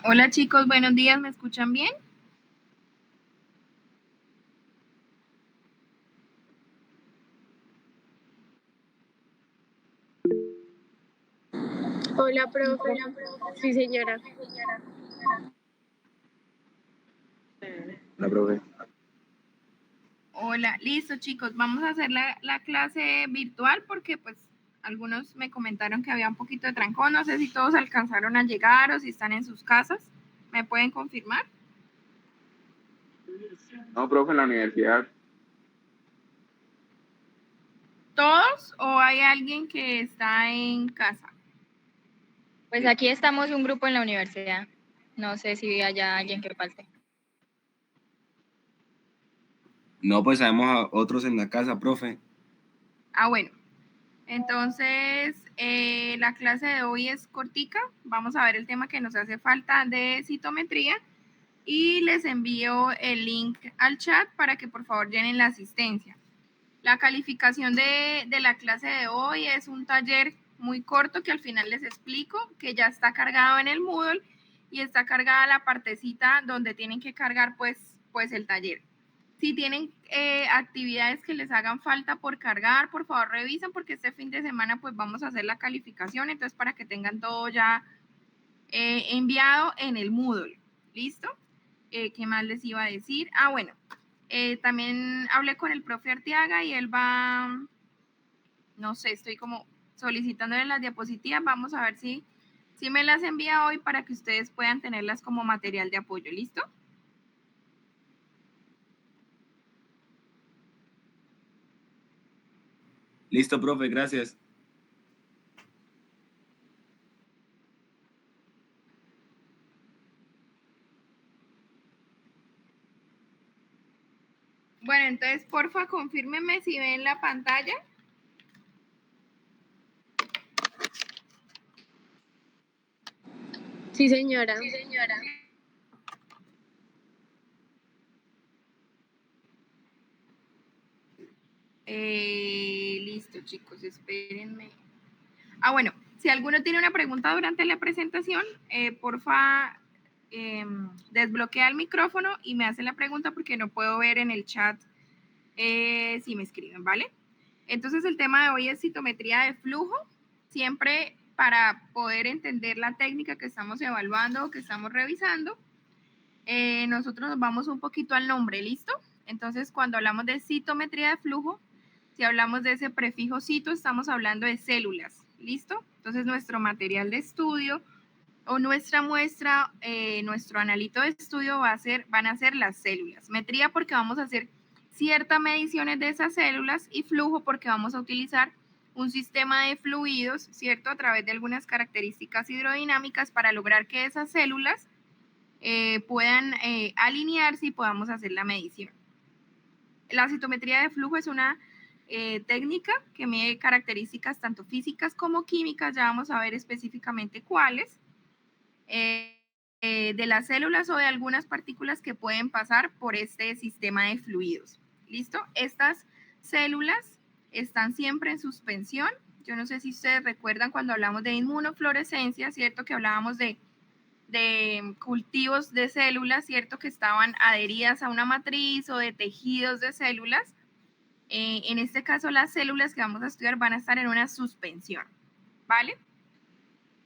Hola chicos, buenos días, ¿me escuchan bien? Hola, profe. Sí, señora. Hola, profe. Hola, listo chicos, vamos a hacer la clase virtual porque pues algunos me comentaron que había un poquito de trancón, no sé si todos alcanzaron a llegar o si están en sus casas, ¿me pueden confirmar? No, profe, en la universidad. ¿Todos o hay alguien que está en casa? Pues aquí estamos un grupo en la universidad. No sé si haya alguien que falte. No, pues sabemos a otros en la casa, profe. Bueno, entonces la clase de hoy es cortica, vamos a ver el tema que nos hace falta de citometría y les envío el link al chat para que por favor llenen la asistencia. La calificación de la clase de hoy es un taller muy corto que al final les explico, que ya está cargado en el Moodle y está cargada la partecita donde tienen que cargar pues el taller. Si tienen actividades que les hagan falta por cargar, por favor revisen porque este fin de semana pues vamos a hacer la calificación, entonces para que tengan todo ya enviado en el Moodle. ¿Listo? ¿Qué más les iba a decir? Bueno, también hablé con el profe Arteaga y él va, no sé, estoy como solicitándole las diapositivas, vamos a ver si me las envía hoy para que ustedes puedan tenerlas como material de apoyo, ¿listo? Listo, profe, gracias. Bueno, entonces porfa confírmenme si ven la pantalla. Sí, señora. Listo, chicos, espérenme. Bueno, si alguno tiene una pregunta durante la presentación, porfa, desbloquea el micrófono y me hace la pregunta porque no puedo ver en el chat si me escriben, ¿vale? Entonces el tema de hoy es citometría de flujo. Siempre para poder entender la técnica que estamos evaluando o que estamos revisando, nosotros nos vamos un poquito al nombre, ¿listo? Entonces cuando hablamos de citometría de flujo, si hablamos de ese prefijo cito, estamos hablando de células, ¿listo? Entonces nuestro material de estudio o nuestra muestra, nuestro analito de estudio van a ser las células. Metría porque vamos a hacer ciertas mediciones de esas células y flujo porque vamos a utilizar un sistema de fluidos, ¿cierto? A través de algunas características hidrodinámicas para lograr que esas células puedan alinearse y podamos hacer la medición. La citometría de flujo es una técnica que mide características tanto físicas como químicas, ya vamos a ver específicamente cuáles, de las células o de algunas partículas que pueden pasar por este sistema de fluidos. ¿Listo? Estas células están siempre en suspensión. Yo no sé si ustedes recuerdan cuando hablamos de inmunofluorescencia, ¿cierto? Que hablábamos de cultivos de células, ¿cierto? Que estaban adheridas a una matriz o de tejidos de células. En este caso, las células que vamos a estudiar van a estar en una suspensión, ¿vale?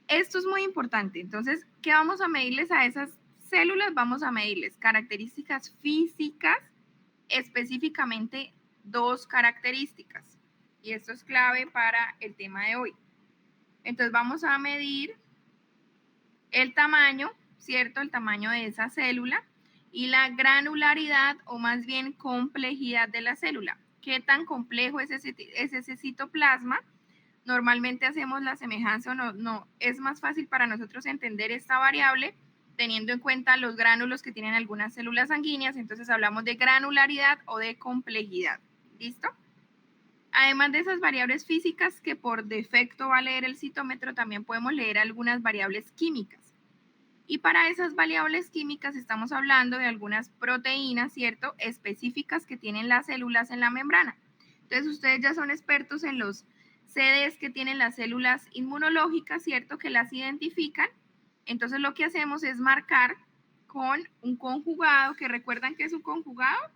Esto es muy importante. Entonces, ¿qué vamos a medirles a esas células? Vamos a medirles características físicas, específicamente dos características. Y esto es clave para el tema de hoy. Entonces, vamos a medir el tamaño, ¿cierto? El tamaño de esa célula y la granularidad o más bien complejidad de la célula. ¿Qué tan complejo es ese citoplasma? Normalmente hacemos la semejanza o no, es más fácil para nosotros entender esta variable teniendo en cuenta los gránulos que tienen algunas células sanguíneas, entonces hablamos de granularidad o de complejidad. ¿Listo? Además de esas variables físicas que por defecto va a leer el citómetro, también podemos leer algunas variables químicas. Y para esas variables químicas estamos hablando de algunas proteínas, ¿cierto? Específicas que tienen las células en la membrana. Entonces ustedes ya son expertos en los CDs que tienen las células inmunológicas, ¿cierto? Que las identifican. Entonces lo que hacemos es marcar con un conjugado, que recuerdan que es un conjugado,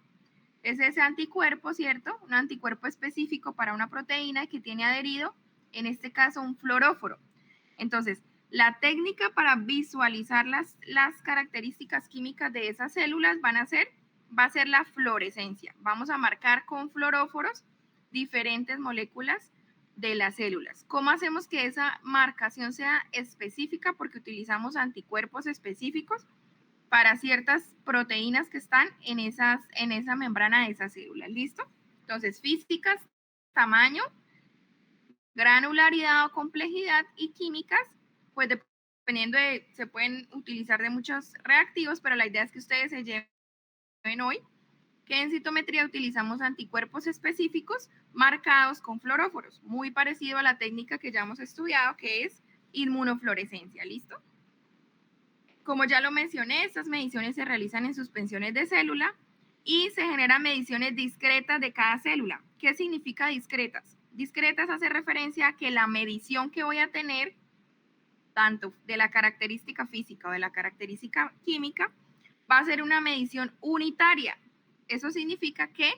es ese anticuerpo, ¿cierto? Un anticuerpo específico para una proteína que tiene adherido, en este caso, un fluoróforo. Entonces, la técnica para visualizar las características químicas de esas células va a ser la fluorescencia. Vamos a marcar con fluoróforos diferentes moléculas de las células. ¿Cómo hacemos que esa marcación sea específica? Porque utilizamos anticuerpos específicos para ciertas proteínas que están en esa membrana de esas células. ¿Listo? Entonces, físicas, tamaño, granularidad o complejidad, y químicas, pues dependiendo se pueden utilizar de muchos reactivos, pero la idea es que ustedes se lleven hoy que en citometría utilizamos anticuerpos específicos marcados con fluoróforos, muy parecido a la técnica que ya hemos estudiado, que es inmunofluorescencia. ¿Listo? Como ya lo mencioné, estas mediciones se realizan en suspensiones de célula y se generan mediciones discretas de cada célula. ¿Qué significa discretas? Discretas hace referencia a que la medición que voy a tener, tanto de la característica física o de la característica química, va a ser una medición unitaria. Eso significa que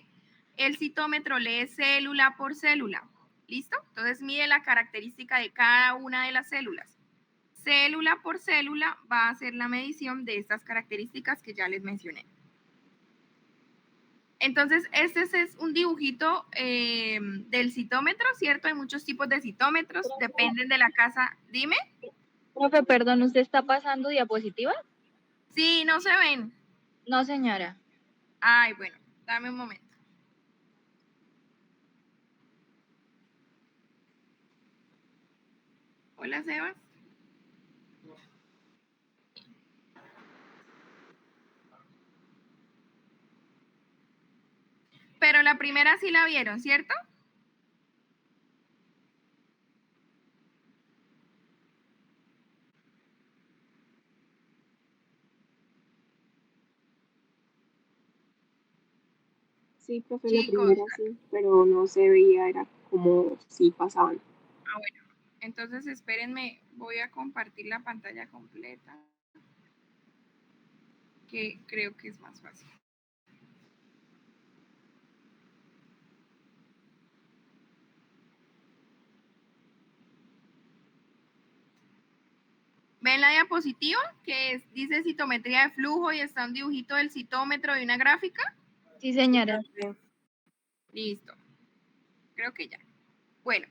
el citómetro lee célula por célula. ¿Listo? Entonces mide la característica de cada una de las células. Célula por célula va a hacer la medición de estas características que ya les mencioné. Entonces, este es un dibujito del citómetro, ¿cierto? Hay muchos tipos de citómetros, dependen de la casa. Dime. Profe, perdón, ¿usted está pasando diapositiva? Sí, no se ven. No, señora. Ay, bueno, dame un momento. Hola, Sebas. Pero la primera sí la vieron, ¿cierto? Sí, profe, la Chicos. primera sí, pero no se veía, era como si pasaban. Ah, bueno. Entonces, espérenme, voy a compartir la pantalla completa, que creo que es más fácil. ¿Ven la diapositiva que dice citometría de flujo y está un dibujito del citómetro y una gráfica? Sí, señora. Listo. Creo que ya. Bueno,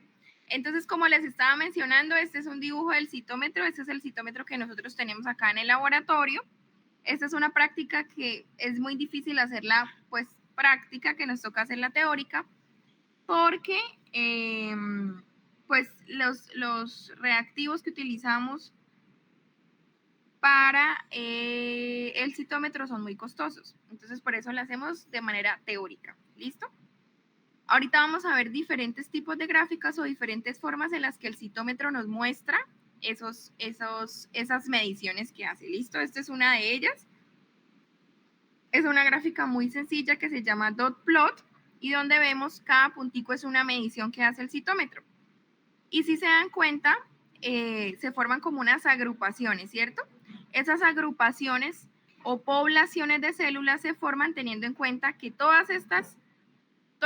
entonces como les estaba mencionando, este es un dibujo del citómetro. Este es el citómetro que nosotros tenemos acá en el laboratorio. Esta es una práctica que es muy difícil hacerla, pues práctica, que nos toca hacer la teórica, porque pues los reactivos que utilizamos para el citómetro son muy costosos. Entonces, por eso lo hacemos de manera teórica. ¿Listo? Ahorita vamos a ver diferentes tipos de gráficas o diferentes formas en las que el citómetro nos muestra esas mediciones que hace. ¿Listo? Esta es una de ellas. Es una gráfica muy sencilla que se llama dot plot y donde vemos cada puntico es una medición que hace el citómetro. Y si se dan cuenta, se forman como unas agrupaciones, ¿cierto? Esas agrupaciones o poblaciones de células se forman teniendo en cuenta que todo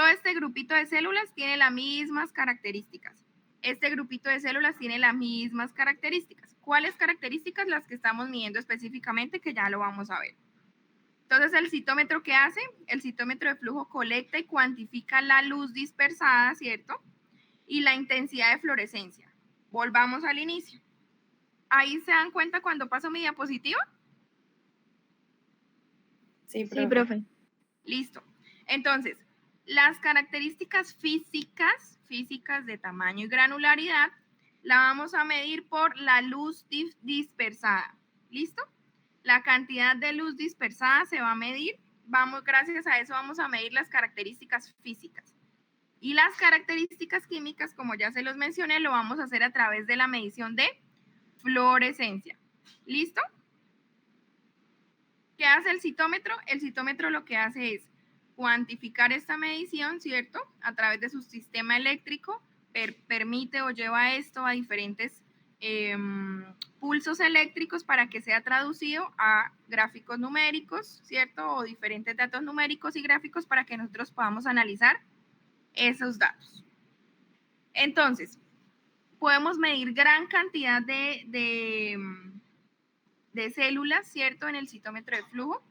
este grupito de células tiene las mismas características. Este grupito de células tiene las mismas características. ¿Cuáles características? Las que estamos midiendo específicamente, que ya lo vamos a ver. Entonces, ¿el citómetro qué hace? El citómetro de flujo colecta y cuantifica la luz dispersada, ¿cierto? Y la intensidad de fluorescencia. Volvamos al inicio. ¿Ahí se dan cuenta cuando paso mi diapositiva? Sí, profe. Listo. Entonces, las características físicas de tamaño y granularidad, la vamos a medir por la luz dispersada. ¿Listo? La cantidad de luz dispersada se va a medir. Gracias a eso vamos a medir las características físicas. Y las características químicas, como ya se los mencioné, lo vamos a hacer a través de la medición de fluorescencia. ¿Listo? ¿Qué hace el citómetro? El citómetro lo que hace es cuantificar esta medición, ¿cierto? A través de su sistema eléctrico, permite o lleva esto a diferentes pulsos eléctricos para que sea traducido a gráficos numéricos, ¿cierto? O diferentes datos numéricos y gráficos para que nosotros podamos analizar esos datos. Entonces, podemos medir gran cantidad de células, ¿cierto? En el citómetro de flujo,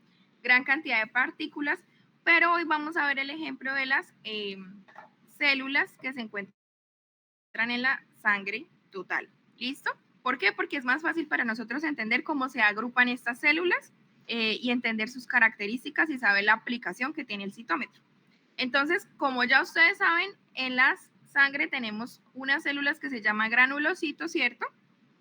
gran cantidad de partículas, pero hoy vamos a ver el ejemplo de las células que se encuentran en la sangre total. ¿Listo? ¿Por qué? Porque es más fácil para nosotros entender cómo se agrupan estas células y entender sus características y saber la aplicación que tiene el citómetro. Entonces, como ya ustedes saben, en la sangre tenemos unas células que se llaman granulocitos, ¿cierto?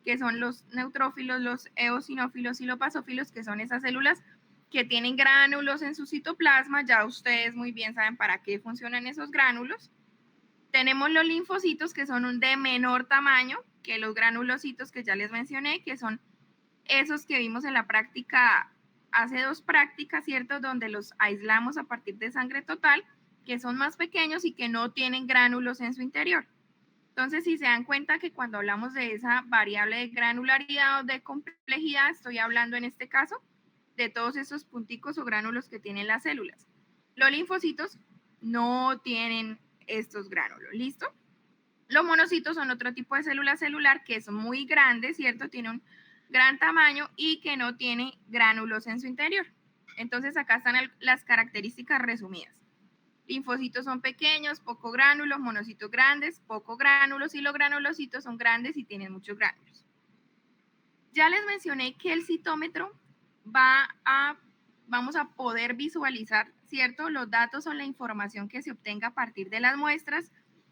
Que son los neutrófilos, los eosinófilos y los basófilos, que son esas células que tienen gránulos en su citoplasma. Ya ustedes muy bien saben para qué funcionan esos gránulos. Tenemos los linfocitos, que son de menor tamaño que los granulocitos que ya les mencioné, que son esos que vimos en la práctica, hace 2 prácticas, ¿cierto? Donde los aislamos a partir de sangre total, que son más pequeños y que no tienen gránulos en su interior. Entonces, si se dan cuenta que cuando hablamos de esa variable de granularidad o de complejidad, estoy hablando en este caso de todos esos punticos o gránulos que tienen las células. Los linfocitos no tienen estos gránulos, ¿listo? Los monocitos son otro tipo de célula celular que es muy grande, ¿cierto? Tiene un gran tamaño y que no tiene gránulos en su interior. Entonces, acá están las características resumidas. Linfocitos son pequeños, poco gránulos, monocitos grandes, poco gránulos, y los granulocitos son grandes y tienen muchos gránulos. Ya les mencioné que el citómetro vamos a poder visualizar, ¿cierto? Los datos o la información que se obtenga a partir de las muestras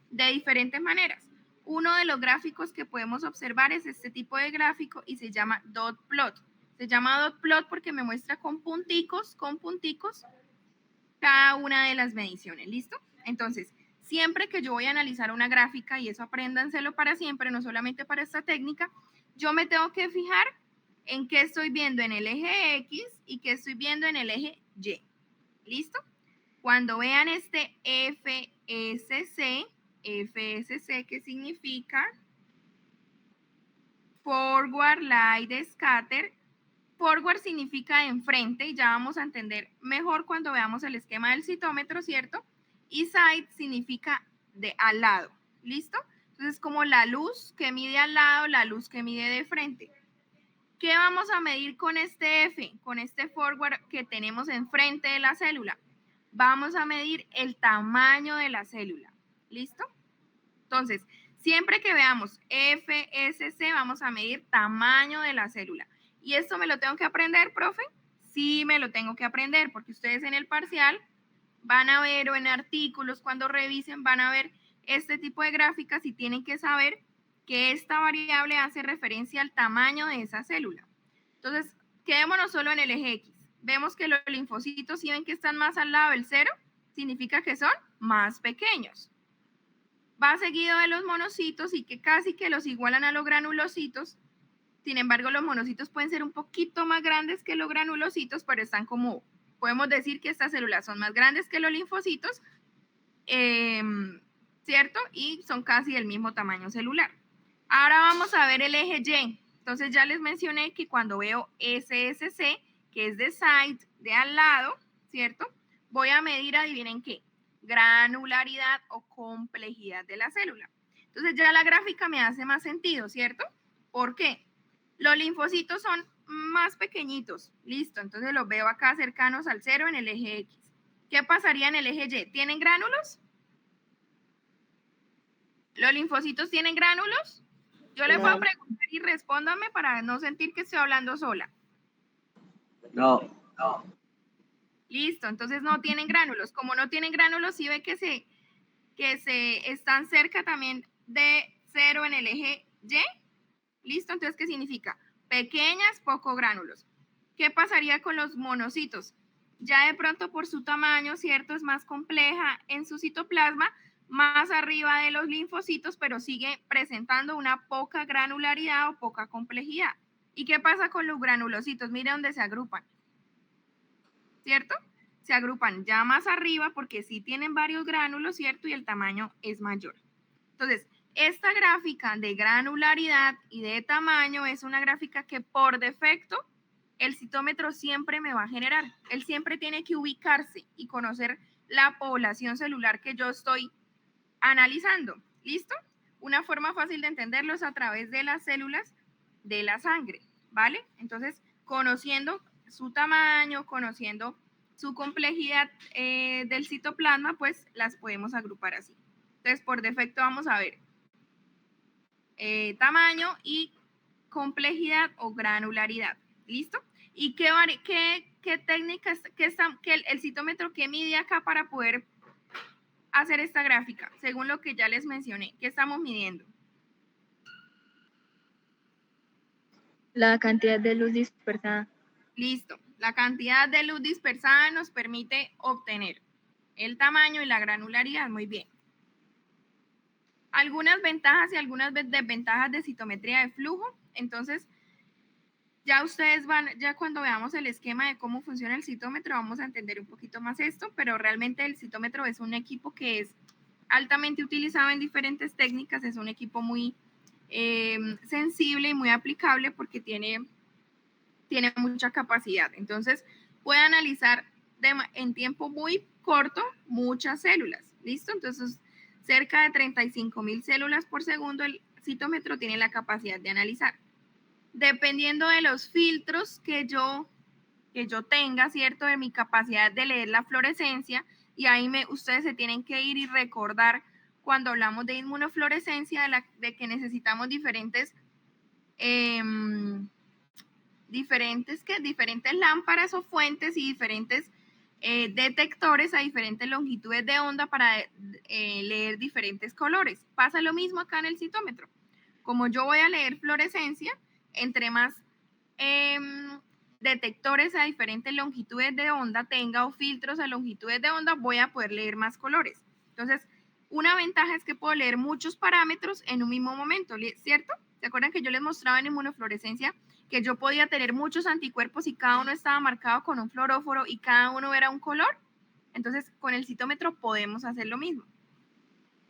de diferentes maneras. Uno de los gráficos que podemos observar es este tipo de gráfico y se llama dot plot. Se llama dot plot porque me muestra con punticos, cada una de las mediciones, ¿listo? Entonces, siempre que yo voy a analizar una gráfica, y eso apréndanselo para siempre, no solamente para esta técnica, yo me tengo que fijar en qué estoy viendo en el eje X y qué estoy viendo en el eje Y, ¿listo? Cuando vean este FSC, ¿qué significa? Forward Light Scatter. Forward significa enfrente, y ya vamos a entender mejor cuando veamos el esquema del citómetro, ¿cierto? Y side significa de al lado, ¿listo? Entonces, como la luz que mide al lado, la luz que mide de frente. ¿Qué vamos a medir con este F, con este forward que tenemos enfrente de la célula? Vamos a medir el tamaño de la célula, ¿listo? Entonces, siempre que veamos FSC, vamos a medir tamaño de la célula. ¿Y esto me lo tengo que aprender, profe? Sí, me lo tengo que aprender, porque ustedes en el parcial van a ver, o en artículos cuando revisen, van a ver este tipo de gráficas y tienen que saber que esta variable hace referencia al tamaño de esa célula. Entonces, quedémonos solo en el eje X. Vemos que los linfocitos, si ven que están más al lado del 0, significa que son más pequeños. Va seguido de los monocitos y que casi que los igualan a los granulocitos. Sin embargo, los monocitos pueden ser un poquito más grandes que los granulocitos, pero están como, podemos decir que estas células son más grandes que los linfocitos, ¿cierto? Y son casi del mismo tamaño celular. Ahora vamos a ver el eje Y. Entonces ya les mencioné que cuando veo SSC, que es de side, de al lado, ¿cierto? Voy a medir, adivinen qué, granularidad o complejidad de la célula. Entonces ya la gráfica me hace más sentido, ¿cierto? ¿Por qué? Los linfocitos son más pequeñitos, listo, entonces los veo acá cercanos al 0 en el eje X. ¿Qué pasaría en el eje Y? ¿Tienen gránulos? ¿Los linfocitos tienen gránulos? Yo les voy a preguntar y respóndanme para no sentir que estoy hablando sola. No. Listo, entonces no tienen gránulos. Como no tienen gránulos, sí ve que se están cerca también de 0 en el eje Y. ¿Listo? Entonces, ¿qué significa? Pequeñas, poco gránulos. ¿Qué pasaría con los monocitos? Ya de pronto por su tamaño, ¿cierto? Es más compleja en su citoplasma, más arriba de los linfocitos, pero sigue presentando una poca granularidad o poca complejidad. ¿Y qué pasa con los granulocitos? Mire dónde se agrupan, ¿cierto? Se agrupan ya más arriba porque sí tienen varios gránulos, ¿cierto? Y el tamaño es mayor. Entonces, Esta gráfica de granularidad y de tamaño es una gráfica que por defecto el citómetro siempre me va a generar. Él siempre tiene que ubicarse y conocer la población celular que yo estoy analizando. ¿Listo? Una forma fácil de entenderlo es a través de las células de la sangre, ¿vale? Entonces, conociendo su tamaño, conociendo su complejidad del citoplasma, pues las podemos agrupar así. Entonces, por defecto vamos a ver tamaño y complejidad o granularidad. ¿Listo? ¿Y qué técnicas, que el citómetro que mide acá para poder hacer esta gráfica? Según lo que ya les mencioné, ¿qué estamos midiendo? La cantidad de luz dispersada. Listo. La cantidad de luz dispersada nos permite obtener el tamaño y la granularidad. Muy bien. Algunas ventajas y algunas desventajas de citometría de flujo. Entonces, ya ustedes ya cuando veamos el esquema de cómo funciona el citómetro, vamos a entender un poquito más esto, pero realmente el citómetro es un equipo que es altamente utilizado en diferentes técnicas, es un equipo muy sensible y muy aplicable porque tiene mucha capacidad. Entonces, puede analizar en tiempo muy corto muchas células. ¿Listo? Entonces, cerca de 35.000 células por segundo, el citómetro tiene la capacidad de analizar. Dependiendo de los filtros que yo tenga, ¿cierto? De mi capacidad de leer la fluorescencia, y ahí ustedes se tienen que ir y recordar cuando hablamos de inmunofluorescencia, de que necesitamos diferentes lámparas o fuentes y diferentes detectores a diferentes longitudes de onda para leer diferentes colores. Pasa lo mismo acá en el citómetro. Como yo voy a leer fluorescencia, entre más detectores a diferentes longitudes de onda tenga o filtros a longitudes de onda, voy a poder leer más colores. Entonces, una ventaja es que puedo leer muchos parámetros en un mismo momento, ¿cierto? ¿Se acuerdan que yo les mostraba en inmunofluorescencia que yo podía tener muchos anticuerpos y cada uno estaba marcado con un fluoróforo y cada uno era un color? Entonces, con el citómetro podemos hacer lo mismo.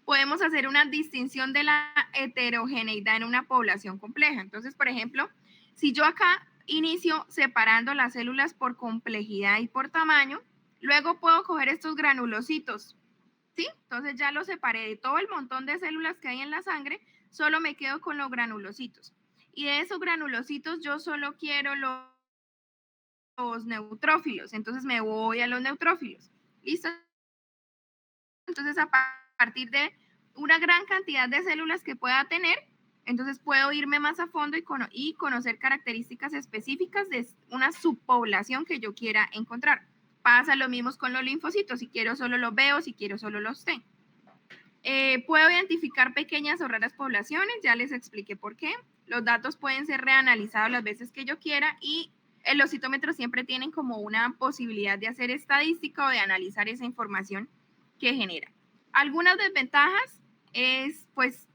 Podemos hacer una distinción de la heterogeneidad en una población compleja. Entonces, por ejemplo, si yo acá inicio separando las células por complejidad y por tamaño, luego puedo coger estos granulocitos, ¿sí? Entonces ya los separé de todo el montón de células que hay en la sangre, solo me quedo con los granulocitos. Y de esos granulocitos yo solo quiero los neutrófilos, entonces me voy a los neutrófilos. ¿Listo? Entonces, a partir de una gran cantidad de células que pueda tener, entonces puedo irme más a fondo y conocer características específicas de una subpoblación que yo quiera encontrar. Pasa lo mismo con los linfocitos, si quiero solo los B o si quiero solo los T. Puedo identificar pequeñas o raras poblaciones, ya les expliqué por qué. Los datos pueden ser reanalizados las veces que yo quiera y los citómetros siempre tienen como una posibilidad de hacer estadística o de analizar esa información que genera. Algunas desventajas es, pues,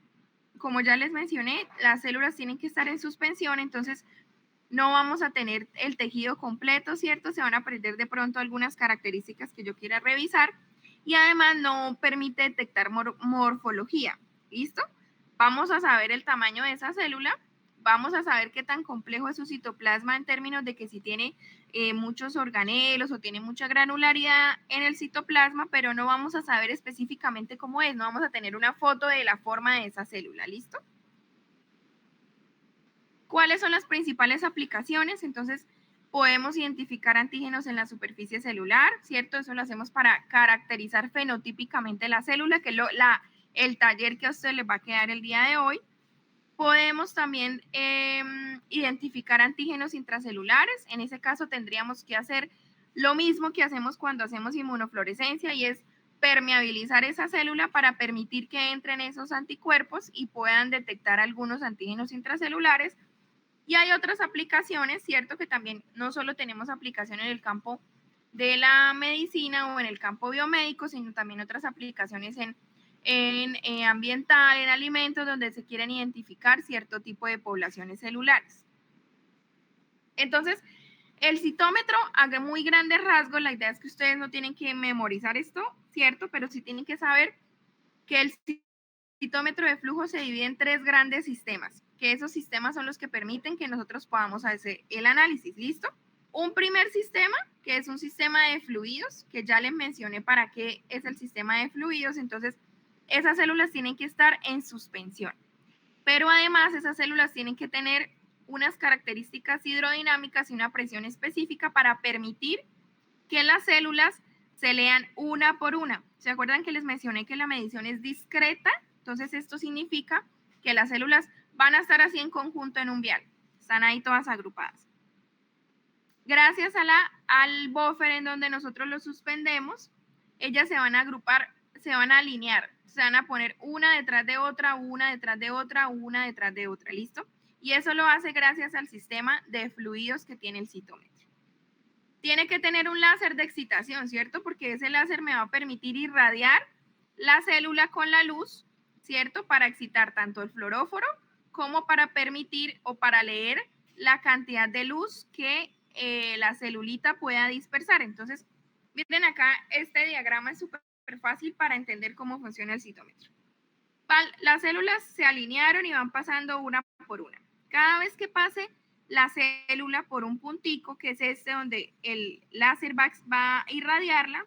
como ya les mencioné, las células tienen que estar en suspensión, entonces no vamos a tener el tejido completo, ¿cierto? Se van a perder de pronto algunas características que yo quiera revisar y además no permite detectar morfología. ¿Listo? Vamos a saber el tamaño de esa célula, vamos a saber qué tan complejo es su citoplasma en términos de que si tiene muchos organelos o tiene mucha granularidad en el citoplasma, pero no vamos a saber específicamente cómo es, no vamos a tener una foto de la forma de esa célula, ¿listo? ¿Cuáles son las principales aplicaciones? Entonces, podemos identificar antígenos en la superficie celular, ¿cierto? Eso lo hacemos para caracterizar fenotípicamente la célula, que es el taller que a usted les va a quedar el día de hoy. Podemos también identificar antígenos intracelulares. En ese caso tendríamos que hacer lo mismo que hacemos cuando hacemos inmunofluorescencia y es permeabilizar esa célula para permitir que entren esos anticuerpos y puedan detectar algunos antígenos intracelulares. Y hay otras aplicaciones, ¿cierto? Que también no solo tenemos aplicación en el campo de la medicina o en el campo biomédico, sino también otras aplicaciones en ambiental, en alimentos, donde se quieren identificar cierto tipo de poblaciones celulares. Entonces, el citómetro, a muy grandes rasgos, la idea es que ustedes no tienen que memorizar esto, ¿cierto? Pero sí tienen que saber que el citómetro de flujo se divide en 3 grandes sistemas, que esos sistemas son los que permiten que nosotros podamos hacer el análisis, ¿listo? Un primer sistema, que es un sistema de fluidos, que ya les mencioné para qué es el sistema de fluidos, entonces esas células tienen que estar en suspensión, pero además esas células tienen que tener unas características hidrodinámicas y una presión específica para permitir que las células se lean una por una. ¿Se acuerdan que les mencioné que la medición es discreta? Entonces esto significa que las células van a estar así en conjunto en un vial. Están ahí todas agrupadas. Gracias al buffer en donde nosotros los suspendemos, ellas se van a agrupar, se van a alinear, se van a poner una detrás de otra, una detrás de otra, una detrás de otra, ¿listo? Y eso lo hace gracias al sistema de fluidos que tiene el citómetro. Tiene que tener un láser de excitación, ¿cierto? Porque ese láser me va a permitir irradiar la célula con la luz, ¿cierto? Para excitar tanto el fluoróforo como para permitir o para leer la cantidad de luz que la celulita pueda dispersar. Entonces, miren acá, este diagrama es súper fácil para entender cómo funciona el citómetro. Las células se alinearon y van pasando una por una. Cada vez que pase la célula por un puntico, que es este donde el láser va a irradiarla,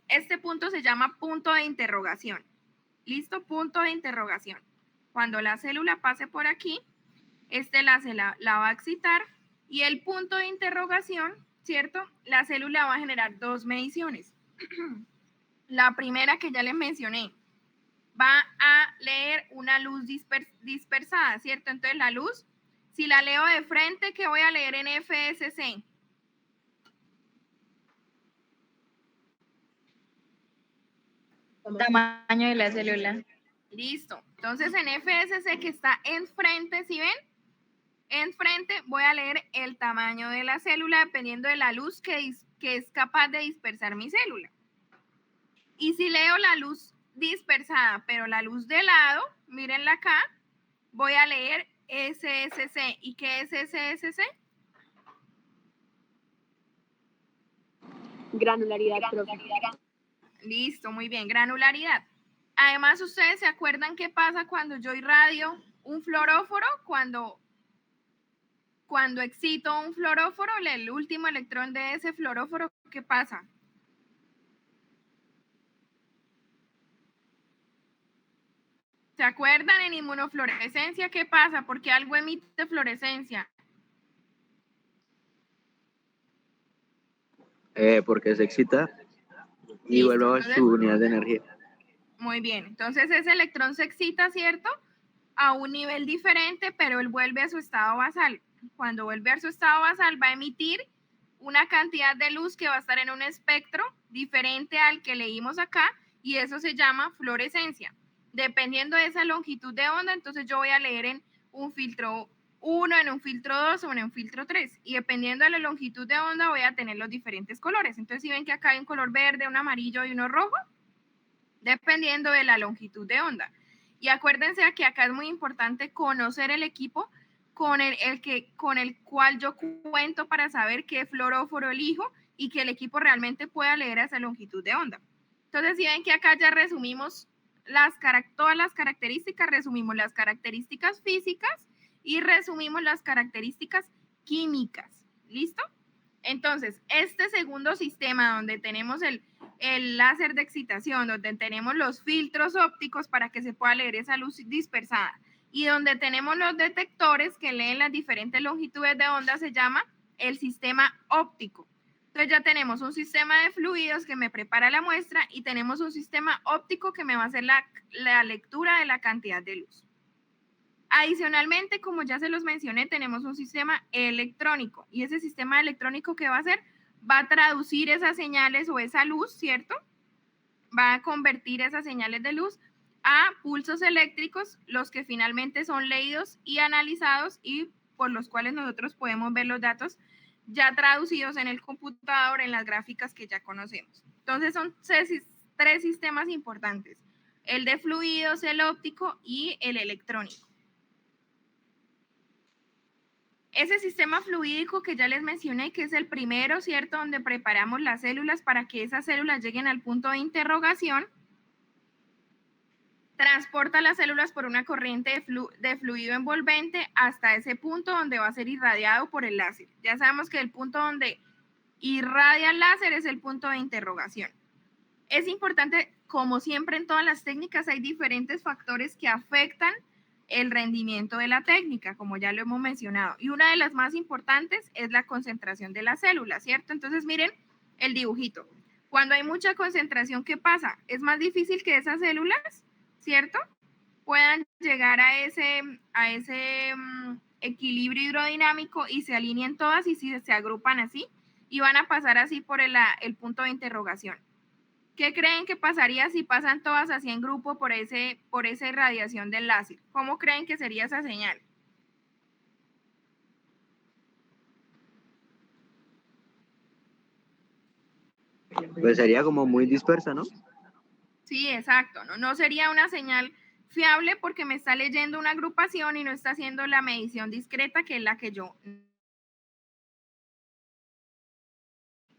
este punto se llama punto de interrogación. ¿Listo? Punto de interrogación. Cuando la célula pase por aquí, este láser la va a excitar y el punto de interrogación, ¿cierto? La célula va a generar 2 mediciones. La primera que ya les mencioné, va a leer una luz dispersada, ¿cierto? Entonces la luz, si la leo de frente, ¿qué voy a leer en FSC? Tamaño de la célula. Listo. Entonces en FSC que está enfrente, ¿sí ven? Enfrente voy a leer el tamaño de la célula dependiendo de la luz que es capaz de dispersar mi célula. Y si leo la luz dispersada, pero la luz de lado, mírenla acá, voy a leer SSC. ¿Y qué es SSC? Granularidad, profe. Listo, muy bien, granularidad. Además, ¿ustedes se acuerdan qué pasa cuando yo irradio un fluoróforo? Cuando excito un fluoróforo, el último electrón de ese fluoróforo, ¿qué pasa? ¿Se acuerdan en inmunofluorescencia qué pasa? ¿Por qué algo emite fluorescencia? Porque se excita y Listo, vuelve a entonces, su unidad de energía. muy bien, entonces ese electrón se excita, ¿cierto? A un nivel diferente, pero él vuelve a su estado basal. Cuando vuelve a su estado basal va a emitir una cantidad de luz que va a estar en un espectro diferente al que leímos acá y eso se llama fluorescencia. Dependiendo de esa longitud de onda, entonces yo voy a leer en un filtro 1, en un filtro 2 o en un filtro 3. Y dependiendo de la longitud de onda voy a tener los diferentes colores. Entonces, si ven que acá hay un color verde, un amarillo y uno rojo, dependiendo de la longitud de onda. Y acuérdense que acá es muy importante conocer el equipo con el cual yo cuento para saber qué fluoróforo elijo y que el equipo realmente pueda leer a esa longitud de onda. Entonces, si ven que acá ya resumimos todas las características, resumimos las características físicas y resumimos las características químicas. ¿Listo? Entonces, este segundo sistema donde tenemos el láser de excitación, donde tenemos los filtros ópticos para que se pueda leer esa luz dispersada y donde tenemos los detectores que leen las diferentes longitudes de onda, se llama el sistema óptico. Entonces ya tenemos un sistema de fluidos que me prepara la muestra y tenemos un sistema óptico que me va a hacer la lectura de la cantidad de luz. Adicionalmente, como ya se los mencioné, tenemos un sistema electrónico y ese sistema electrónico, ¿qué va a hacer? Va a traducir esas señales o esa luz, ¿cierto? Va a convertir esas señales de luz a pulsos eléctricos, los que finalmente son leídos y analizados y por los cuales nosotros podemos ver los datos ya traducidos en el computador en las gráficas que ya conocemos. Entonces son 3 sistemas importantes, el de fluidos, el óptico y el electrónico. Ese sistema fluídico que ya les mencioné, que es el primero, ¿cierto? Donde preparamos las células para que esas células lleguen al punto de interrogación. transporta las células por una corriente de fluido envolvente hasta ese punto donde va a ser irradiado por el láser. Ya sabemos que el punto donde irradia el láser es el punto de interrogación. Es importante, como siempre en todas las técnicas, hay diferentes factores que afectan el rendimiento de la técnica, como ya lo hemos mencionado. Y una de las más importantes es la concentración de las células, ¿cierto? Entonces, miren el dibujito. Cuando hay mucha concentración, ¿qué pasa? Es más difícil que esas células, ¿cierto?, puedan llegar a ese equilibrio hidrodinámico y se alineen todas y se agrupan así y van a pasar así por el punto de interrogación. ¿Qué creen que pasaría si pasan todas así en grupo por esa irradiación del láser? ¿Cómo creen que sería esa señal? Pues sería como muy dispersa, ¿no? Sí, exacto. No sería una señal fiable porque me está leyendo una agrupación y no está haciendo la medición discreta, que es la que yo.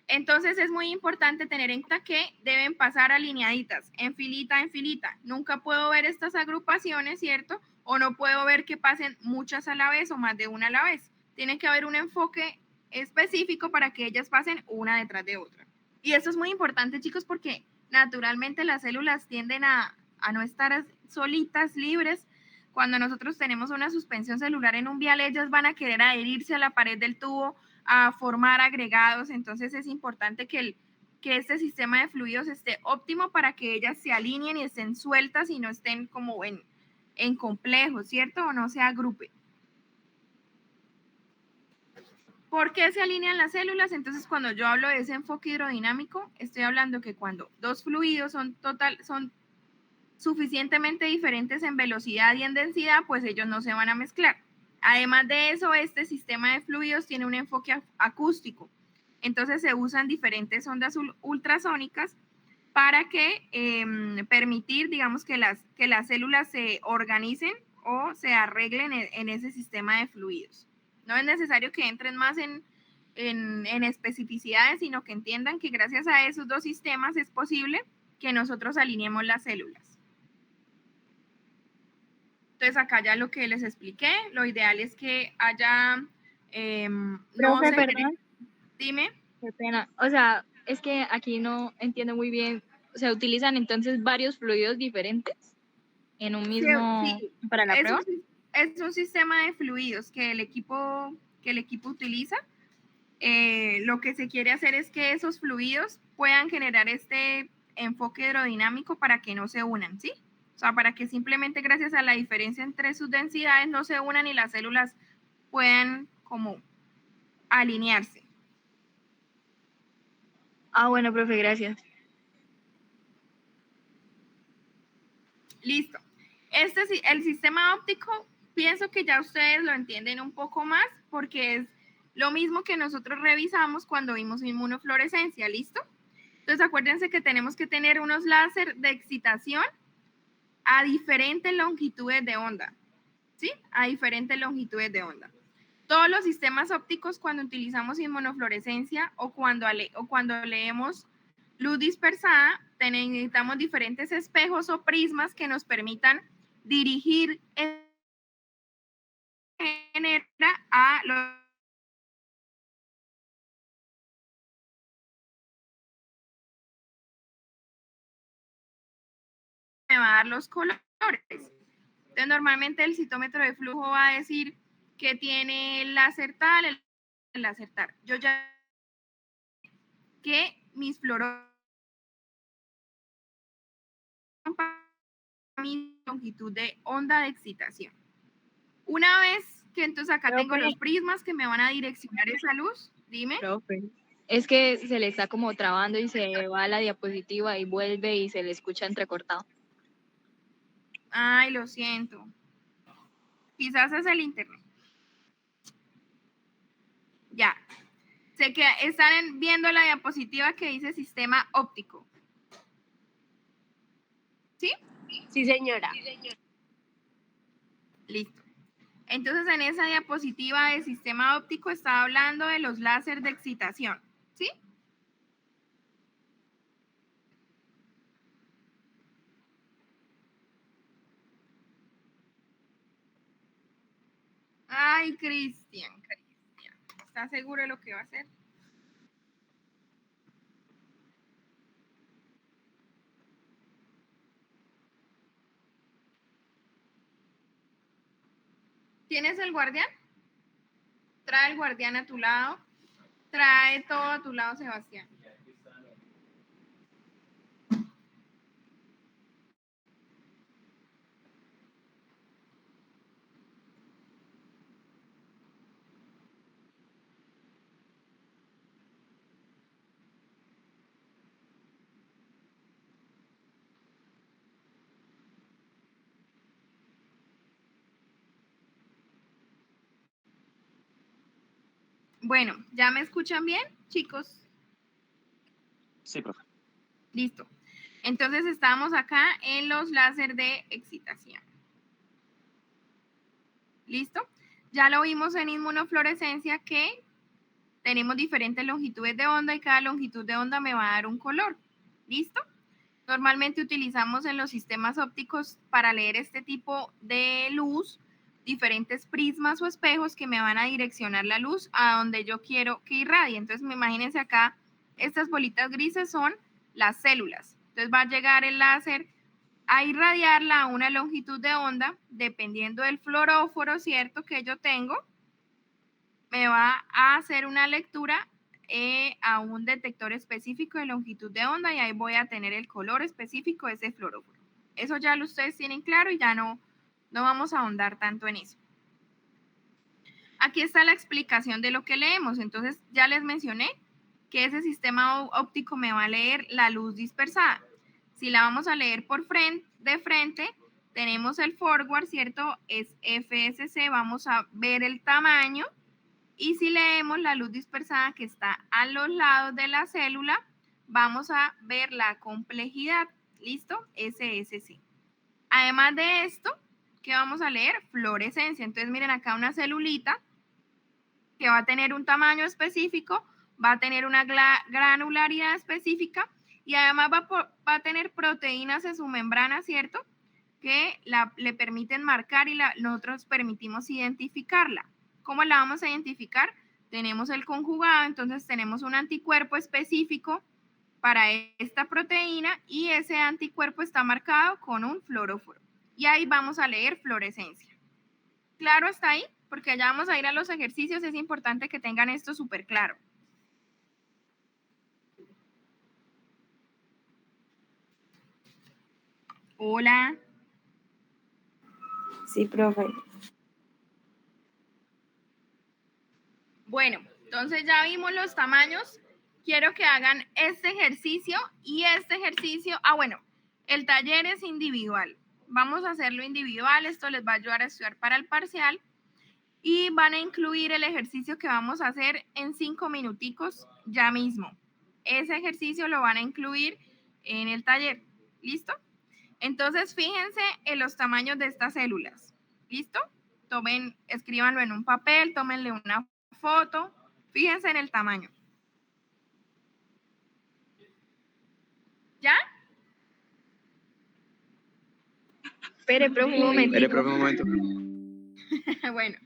Entonces es muy importante tener en cuenta que deben pasar alineaditas, en filita, en filita. Nunca puedo ver estas agrupaciones, ¿cierto? O no puedo ver que pasen muchas a la vez o más de una a la vez. Tiene que haber un enfoque específico para que ellas pasen una detrás de otra. Y esto es muy importante, chicos, porque naturalmente las células tienden a no estar solitas, libres. Cuando nosotros tenemos una suspensión celular en un vial, ellas van a querer adherirse a la pared del tubo, a formar agregados. Entonces es importante que este sistema de fluidos esté óptimo para que ellas se alineen y estén sueltas y no estén como en complejos, ¿cierto? O no se agrupen. ¿Por qué se alinean las células? Entonces, cuando yo hablo de ese enfoque hidrodinámico, estoy hablando que cuando dos fluidos son suficientemente diferentes en velocidad y en densidad, pues ellos no se van a mezclar. Además de eso, este sistema de fluidos tiene un enfoque acústico. Entonces, se usan diferentes ondas ultrasónicas para permitir, digamos, que las células se organicen o se arreglen en ese sistema de fluidos. No es necesario que entren más en especificidades, sino que entiendan que gracias a esos dos sistemas es posible que nosotros alineemos las células. Entonces acá ya lo que les expliqué, lo ideal es que haya, Profe, perdón. Dime. Qué pena. O sea, es que aquí no entiendo muy bien. ¿Se utilizan entonces varios fluidos diferentes en un mismo Sí, para la prueba? Es un sistema de fluidos que el equipo utiliza. Lo que se quiere hacer es que esos fluidos puedan generar este enfoque hidrodinámico para que no se unan, ¿sí? O sea, para que simplemente gracias a la diferencia entre sus densidades no se unan y las células puedan como alinearse. Ah, bueno, profe, gracias. Listo. El sistema óptico, pienso que ya ustedes lo entienden un poco más porque es lo mismo que nosotros revisamos cuando vimos inmunofluorescencia, ¿listo? Entonces acuérdense que tenemos que tener unos láser de excitación a diferentes longitudes de onda, ¿sí? A diferentes longitudes de onda. Todos los sistemas ópticos cuando utilizamos inmunofluorescencia o cuando leemos luz dispersada, necesitamos diferentes espejos o prismas que nos permitan dirigir a los me va a dar los colores. Entonces, normalmente el citómetro de flujo va a decir que tiene el láser tal, el láser tal. Yo ya que mis fluoros mi longitud de onda de excitación. Una vez que entonces acá tengo los prismas que me van a direccionar esa luz, dime. Profe, es que se le está como trabando y se va a la diapositiva y vuelve y se le escucha entrecortado. Ay, lo siento. Quizás es el internet. Ya. Sé que están viendo la diapositiva que dice sistema óptico. ¿Sí? Sí, señora. Listo. Entonces, en esa diapositiva de sistema óptico estaba hablando de los láser de excitación. ¿Sí? Ay, Cristian. ¿Estás seguro de lo que va a hacer? ¿Tienes el guardián? Trae el guardián a tu lado. Trae todo a tu lado, Sebastián. Bueno, ¿ya me escuchan bien, chicos? Sí, profe. Listo. Entonces estamos acá en los láser de excitación. ¿Listo? Ya lo vimos en inmunofluorescencia que tenemos diferentes longitudes de onda y cada longitud de onda me va a dar un color. ¿Listo? Normalmente utilizamos en los sistemas ópticos para leer este tipo de luz diferentes prismas o espejos que me van a direccionar la luz a donde yo quiero que irradie. Entonces, imagínense acá, estas bolitas grises son las células. Entonces, va a llegar el láser a irradiarla a una longitud de onda, dependiendo del fluoróforo, ¿cierto?, que yo tengo, me va a hacer una lectura a un detector específico de longitud de onda y ahí voy a tener el color específico de ese fluoróforo. Eso ya lo ustedes tienen claro y ya no vamos a ahondar tanto en eso. Aquí está la explicación de lo que leemos. Entonces, ya les mencioné que ese sistema óptico me va a leer la luz dispersada. Si la vamos a leer de frente, tenemos el forward, ¿cierto? Es FSC, vamos a ver el tamaño. Y si leemos la luz dispersada que está a los lados de la célula, vamos a ver la complejidad. ¿Listo? SSC. Además de esto, ¿qué vamos a leer? Fluorescencia. Entonces, miren acá una celulita que va a tener un tamaño específico, va a tener una granularidad específica y además va a tener proteínas en su membrana, ¿cierto?, que le permiten marcar y nosotros permitimos identificarla. ¿Cómo la vamos a identificar? Tenemos el conjugado, entonces tenemos un anticuerpo específico para esta proteína y ese anticuerpo está marcado con un fluoróforo. Y ahí vamos a leer fluorescencia. ¿Claro hasta ahí? Porque ya vamos a ir a los ejercicios, es importante que tengan esto súper claro. Hola. Sí, profe. Bueno, entonces ya vimos los tamaños. Quiero que hagan este ejercicio y este ejercicio. Bueno, el taller es individual. Vamos a hacerlo individual. Esto les va a ayudar a estudiar para el parcial. Y van a incluir el ejercicio que vamos a hacer en 5 minuticos ya mismo. Ese ejercicio lo van a incluir en el taller. ¿Listo? Entonces, fíjense en los tamaños de estas células. ¿Listo? Escríbanlo en un papel, tómenle una foto. Fíjense en el tamaño. ¿Ya? Espere, profe, un momento. Espere, profe, un momento. Bueno.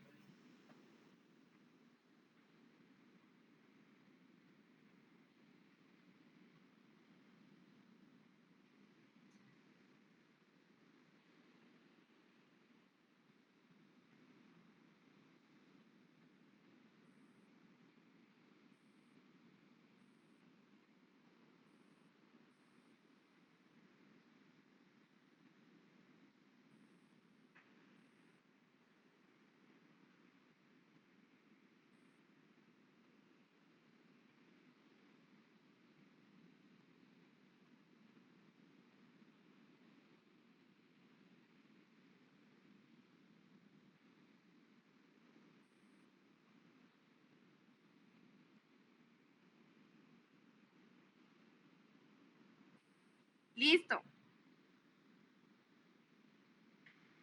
Listo.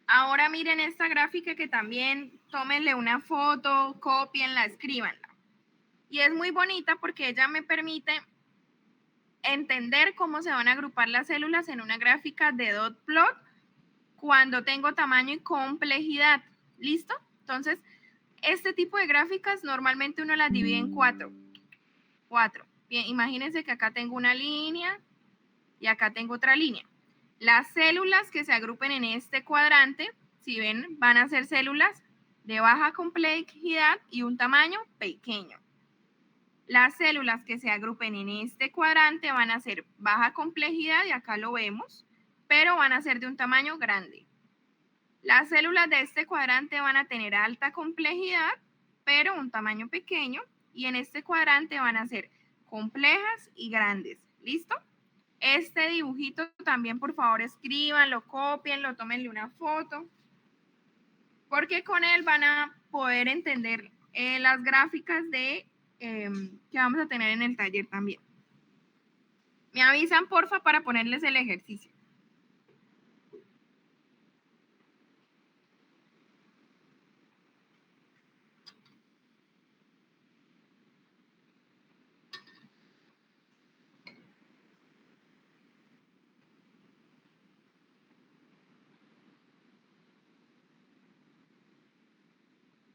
Ahora miren esta gráfica que también tómenle una foto, copienla, escríbanla. Y es muy bonita porque ella me permite entender cómo se van a agrupar las células en una gráfica de dot plot cuando tengo tamaño y complejidad. ¿Listo? Entonces, este tipo de gráficas normalmente uno las divide en cuatro. Bien, imagínense que acá tengo una línea y acá tengo otra línea. Las células que se agrupen en este cuadrante, si ven, van a ser células de baja complejidad y un tamaño pequeño. Las células que se agrupen en este cuadrante van a ser baja complejidad, y acá lo vemos, pero van a ser de un tamaño grande. Las células de este cuadrante van a tener alta complejidad, pero un tamaño pequeño, y en este cuadrante van a ser complejas y grandes. ¿Listo? Este dibujito también, por favor, escríbanlo, copienlo, tómenle una foto, porque con él van a poder entender las gráficas de que vamos a tener en el taller también. Me avisan, porfa, para ponerles el ejercicio.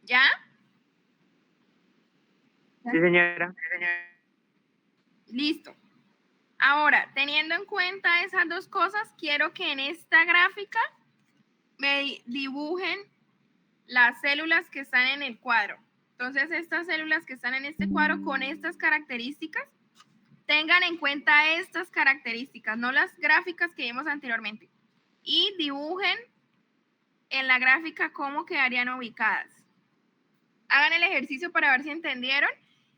¿Ya? Sí, señora. Listo. Ahora, teniendo en cuenta esas dos cosas, quiero que en esta gráfica me dibujen las células que están en el cuadro. Entonces, estas células que están en este cuadro con estas características, tengan en cuenta estas características, no las gráficas que vimos anteriormente. Y dibujen en la gráfica cómo quedarían ubicadas. Hagan el ejercicio para ver si entendieron.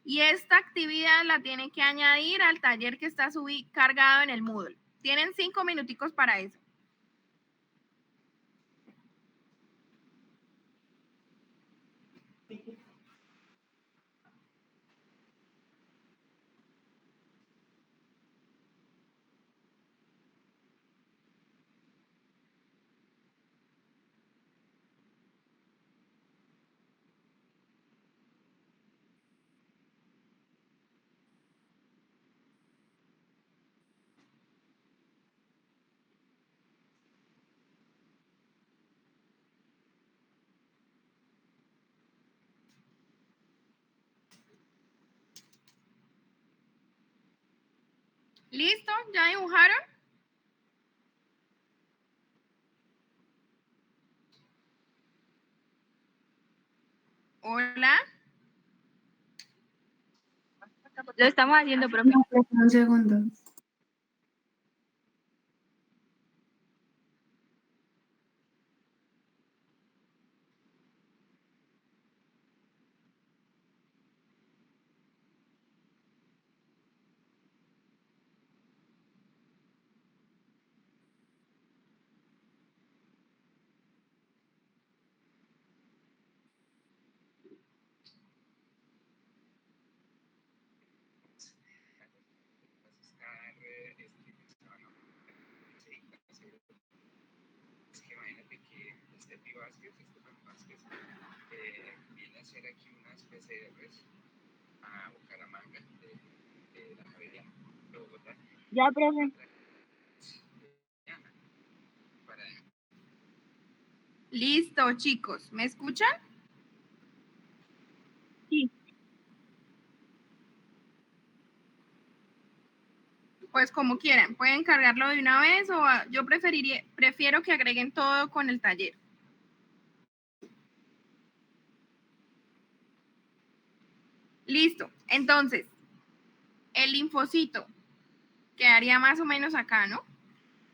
Y esta actividad la tienen que añadir al taller que está cargado en el Moodle. Tienen 5 minuticos para eso. ¿Listo? ¿Ya dibujaron? Hola. Lo estamos haciendo, profe. Un segundo. Es que imagínate que Vázquez viene a hacer aquí unas PCRs a Bucaramanga, de la Javeriana, de Bogotá. Ya, profe. Listo, chicos. ¿Me escuchan? Sí. Pues como quieran. Pueden cargarlo de una vez o yo prefiero que agreguen todo con el taller. Listo. Entonces, el linfocito quedaría más o menos acá, ¿no?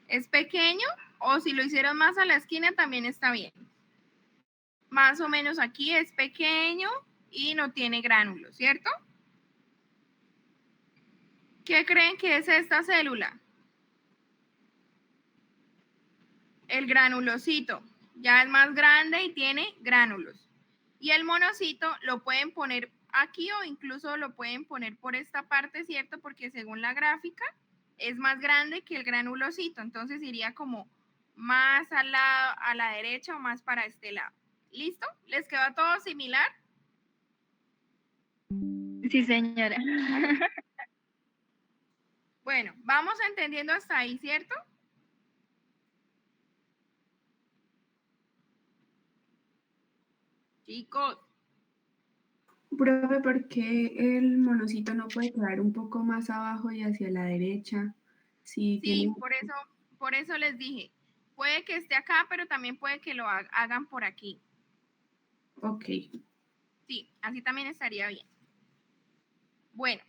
Es pequeño, o si lo hicieron más a la esquina también está bien. Más o menos aquí es pequeño y no tiene gránulos, ¿cierto? ¿Qué creen que es esta célula? El granulocito. Ya es más grande y tiene gránulos. Y el monocito lo pueden poner aquí o incluso lo pueden poner por esta parte, ¿cierto? Porque según la gráfica es más grande que el granulocito. Entonces iría como más al lado, a la derecha o más para este lado. ¿Listo? ¿Les queda todo similar? Sí, señora. Bueno, vamos entendiendo hasta ahí, ¿cierto? Chicos, Profe, ¿por qué el monocito no puede quedar un poco más abajo y hacia la derecha? Si tiene... Sí, por eso les dije, puede que esté acá, pero también puede que lo hagan por aquí. Ok. Sí, así también estaría bien. Bueno,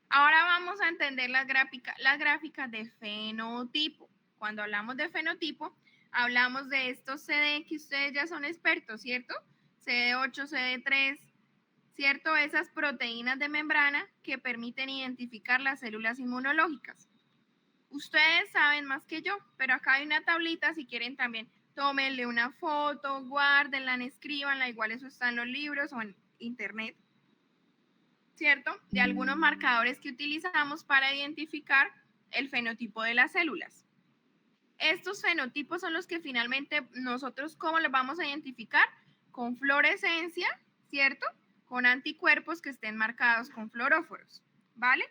ahora vamos a entender las gráficas de fenotipo. Cuando hablamos de fenotipo, hablamos de estos CD que ustedes ya son expertos, ¿cierto? CD8, CD3, ¿cierto? Esas proteínas de membrana que permiten identificar las células inmunológicas. Ustedes saben más que yo, pero acá hay una tablita, si quieren también tómenle una foto, guárdenla, escríbanla, igual eso está en los libros o en internet, ¿cierto? De algunos marcadores que utilizamos para identificar el fenotipo de las células. Estos fenotipos son los que finalmente nosotros, ¿cómo los vamos a identificar? Con fluorescencia, ¿cierto? Con anticuerpos que estén marcados con fluoróforos, ¿vale?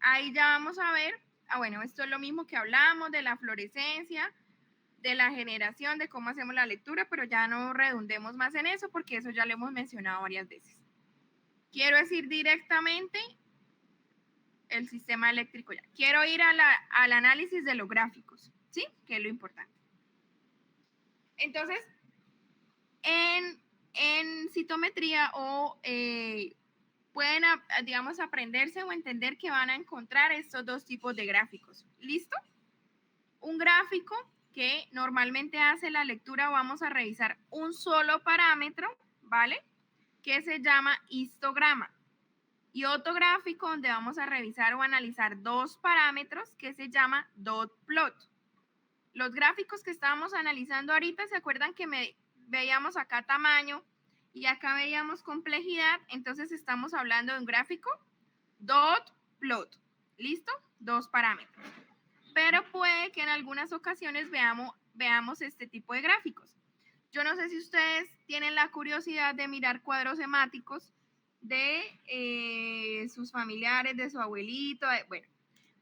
Ahí ya vamos a ver, bueno, esto es lo mismo que hablamos de la fluorescencia, de la generación, de cómo hacemos la lectura, pero ya no redundemos más en eso porque eso ya lo hemos mencionado varias veces. Quiero decir directamente el sistema eléctrico ya. Quiero ir al análisis de los gráficos, ¿sí? Que es lo importante. Entonces, en citometría o pueden, digamos, aprenderse o entender que van a encontrar estos dos tipos de gráficos. ¿Listo? Un gráfico que normalmente hace la lectura, vamos a revisar un solo parámetro, ¿vale? Que se llama histograma. Y otro gráfico donde vamos a revisar o analizar dos parámetros que se llama dot plot. Los gráficos que estábamos analizando ahorita, ¿se acuerdan que veíamos acá tamaño y acá veíamos complejidad? Entonces estamos hablando de un gráfico dot plot. ¿Listo? Dos parámetros. Pero puede que en algunas ocasiones veamos este tipo de gráficos. Yo no sé si ustedes tienen la curiosidad de mirar cuadros hemáticos de sus familiares, de su abuelito, bueno,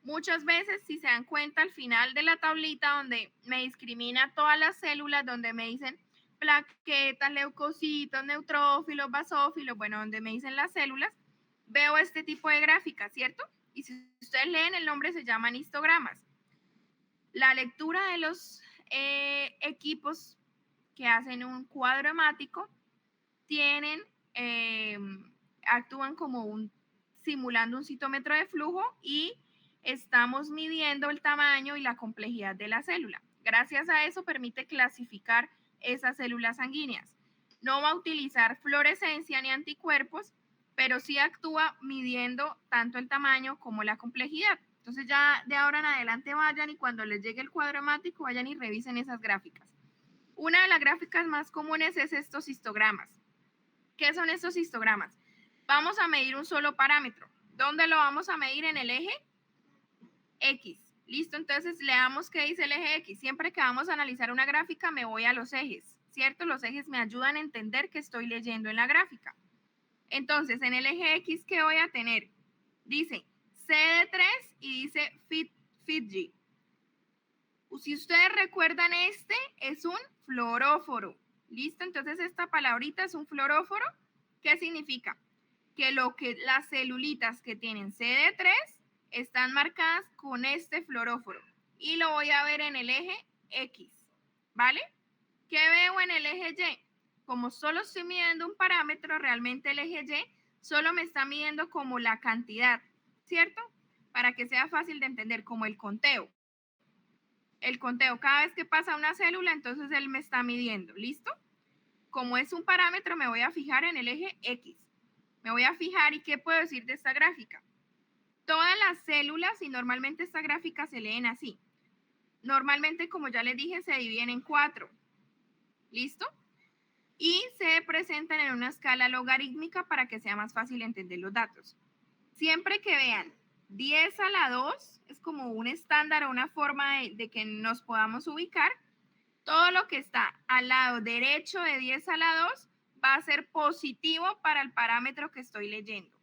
muchas veces, si se dan cuenta, al final de la tablita donde me discrimina todas las células, donde me dicen plaquetas, leucocitos, neutrófilos, basófilos, bueno, donde me dicen las células, veo este tipo de gráficas, ¿cierto? Y si ustedes leen el nombre, se llaman histogramas. La lectura de los equipos que hacen un cuadro hemático tienen, actúan como simulando un citómetro de flujo y estamos midiendo el tamaño y la complejidad de la célula. Gracias a eso permite clasificar esas células sanguíneas. No va a utilizar fluorescencia ni anticuerpos, pero sí actúa midiendo tanto el tamaño como la complejidad. Entonces ya de ahora en adelante vayan y cuando les llegue el cuadro hemático vayan y revisen esas gráficas. Una de las gráficas más comunes es estos histogramas. ¿Qué son estos histogramas? Vamos a medir un solo parámetro. ¿Dónde lo vamos a medir? En el eje X. ¿Listo? Entonces leamos qué dice el eje X. Siempre que vamos a analizar una gráfica me voy a los ejes, ¿cierto? Los ejes me ayudan a entender qué estoy leyendo en la gráfica. Entonces, en el eje X, ¿qué voy a tener? Dice CD3 y dice FITG. Si ustedes recuerdan, este es un fluoróforo. ¿Listo? Entonces, esta palabrita es un fluoróforo. ¿Qué significa? Que las celulitas que tienen CD3 están marcadas con este fluoróforo. Y lo voy a ver en el eje X. ¿Vale? ¿Qué veo en el eje Y? Como solo estoy midiendo un parámetro, realmente el eje Y solo me está midiendo como la cantidad, ¿cierto? Para que sea fácil de entender, como el conteo. El conteo, cada vez que pasa una célula, entonces él me está midiendo, ¿listo? Como es un parámetro, me voy a fijar en el eje X. Me voy a fijar, ¿y qué puedo decir de esta gráfica? Todas las células, y normalmente esta gráfica se leen así. Normalmente, como ya les dije, se dividen en 4. ¿Listo? Y se presentan en una escala logarítmica para que sea más fácil entender los datos. Siempre que vean 10 a la 2, es como un estándar o una forma de que nos podamos ubicar. Todo lo que está al lado derecho de 10 a la 2 va a ser positivo para el parámetro que estoy leyendo.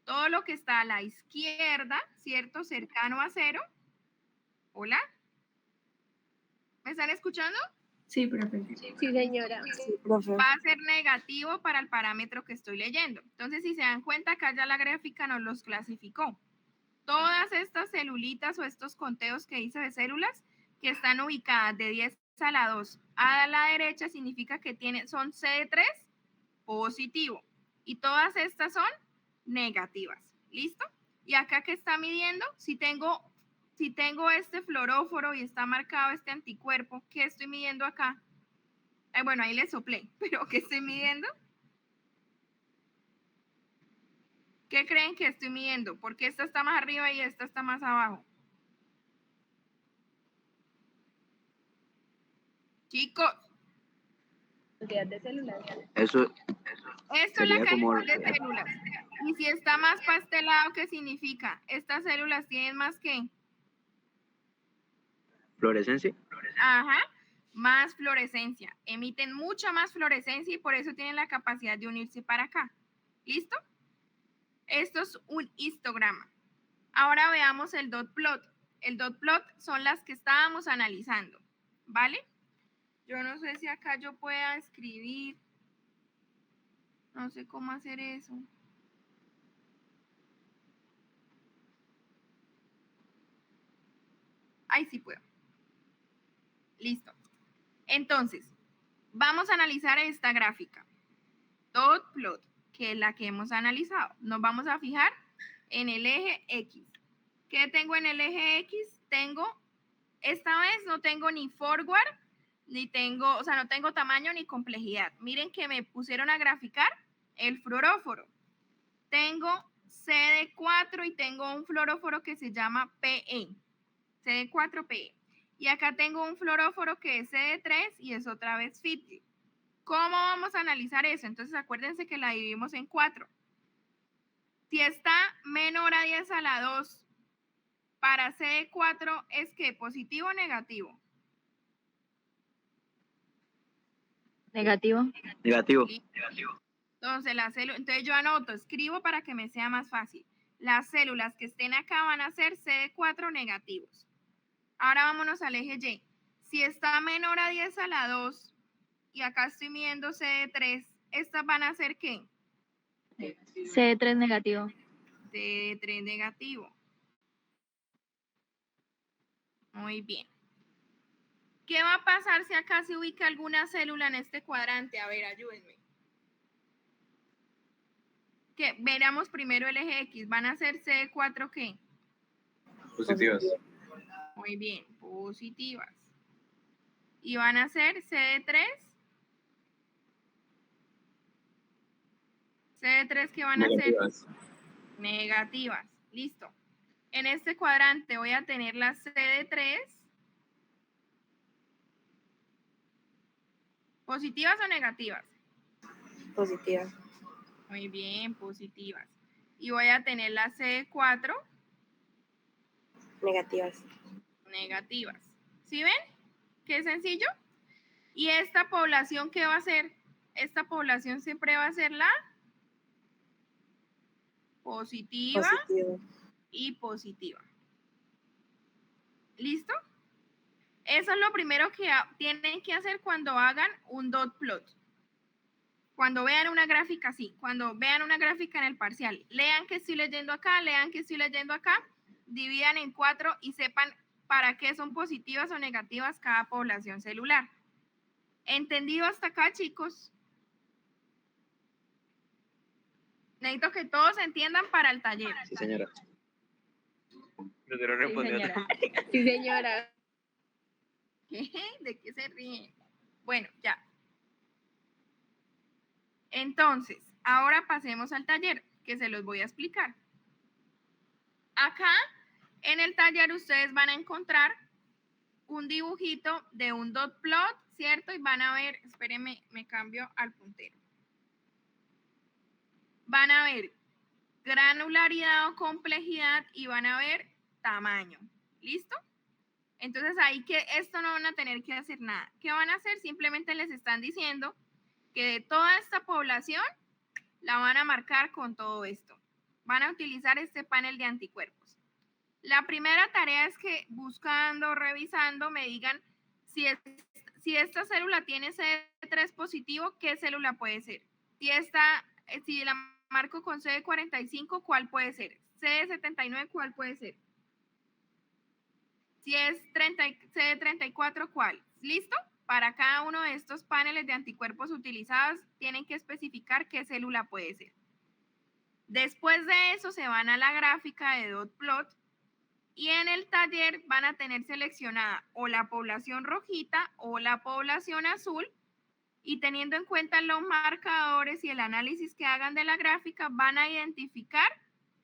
Todo lo que está a la izquierda, ¿cierto? Cercano a 0. ¿Hola? ¿Me están escuchando? Sí, profe. Sí, señora. Va a ser negativo para el parámetro que estoy leyendo. Entonces, si se dan cuenta, acá ya la gráfica nos los clasificó. Todas estas celulitas o estos conteos que hice de células que están ubicadas de 10 a la 2 a la derecha significa que son CD3 positivo y todas estas son negativas. ¿Listo? Y acá que está midiendo, si tengo este fluoróforo y está marcado este anticuerpo, ¿qué estoy midiendo acá? Bueno, ahí le soplé, pero ¿qué estoy midiendo? ¿Qué creen que estoy midiendo? ¿Por qué esta está más arriba y esta está más abajo? Chicos. Cantidad de células. Eso Esto es sería la como cantidad de células. Y si está más pastelado, ¿qué significa? Estas células tienen más que... fluorescencia. Ajá, más fluorescencia. Emiten mucha más fluorescencia y por eso tienen la capacidad de unirse para acá. ¿Listo? Esto es un histograma. Ahora veamos el dot plot. El dot plot son las que estábamos analizando, ¿vale? Yo no sé si acá yo pueda escribir. No sé cómo hacer eso. Ahí sí puedo. Listo. Entonces, vamos a analizar esta gráfica. Dot plot, que es la que hemos analizado. Nos vamos a fijar en el eje X. ¿Qué tengo en el eje X? Esta vez no tengo ni forward, no tengo tamaño ni complejidad. Miren que me pusieron a graficar el fluoróforo. Tengo CD4 y tengo un fluoróforo que se llama PE. CD4PE. Y acá tengo un fluoróforo que es CD3 y es otra vez FIT. ¿Cómo vamos a analizar eso? Entonces acuérdense que la dividimos en 4. Si está menor a 10 a la 2, para CD4 es que positivo o negativo. Negativo. Negativo. Entonces yo anoto, escribo para que me sea más fácil. Las células que estén acá van a ser CD4 negativos. Ahora vámonos al eje Y. Si está menor a 10 a la 2 y acá estoy midiendo CD3, ¿estas van a ser qué? CD3 negativo. CD3 negativo. Muy bien. ¿Qué va a pasar si acá se ubica alguna célula en este cuadrante? A ver, ayúdenme. Que veramos primero el eje X. ¿Van a ser CD4 qué? Positivas. Muy bien, positivas. ¿Y van a ser CD3? ¿CD3 qué van a ser? Negativas. Listo. En este cuadrante voy a tener las CD3. ¿Positivas o negativas? Positivas. Muy bien, positivas. Y voy a tener las CD4. Negativas. Negativas. ¿Sí ven? Qué sencillo. ¿Y esta población qué va a ser? Esta población siempre va a ser la positiva Positivo. y positiva. ¿Listo? Eso es lo primero que tienen que hacer cuando hagan un dot plot. Cuando vean una gráfica así, cuando vean una gráfica en el parcial, lean que estoy leyendo acá, lean que estoy leyendo acá, dividan en 4 y sepan para qué son positivas o negativas cada población celular. ¿Entendido hasta acá, chicos? Necesito que todos entiendan para el taller. Sí, señora. No te lo Sí, respondió. señora. Sí, señora. ¿De qué se ríen? Bueno, ya. Entonces, ahora pasemos al taller, que se los voy a explicar. Acá, en el taller, ustedes van a encontrar un dibujito de un dot plot, ¿cierto? Y van a ver, espérenme, me cambio al puntero. Van a ver granularidad o complejidad y van a ver tamaño. ¿Listo? Entonces ahí que esto no van a tener que hacer nada. ¿Qué van a hacer? Simplemente les están diciendo que de toda esta población la van a marcar con todo esto. Van a utilizar este panel de anticuerpos. La primera tarea es que buscando, revisando, me digan si si esta célula tiene CD3 positivo, ¿qué célula puede ser? Si la marco con CD45, ¿cuál puede ser? CD79, ¿cuál puede ser? Si es CD34, ¿cuál? ¿Listo? Para cada uno de estos paneles de anticuerpos utilizados, tienen que especificar qué célula puede ser. Después de eso, se van a la gráfica de dot plot y en el taller van a tener seleccionada o la población rojita o la población azul, y teniendo en cuenta los marcadores y el análisis que hagan de la gráfica, van a identificar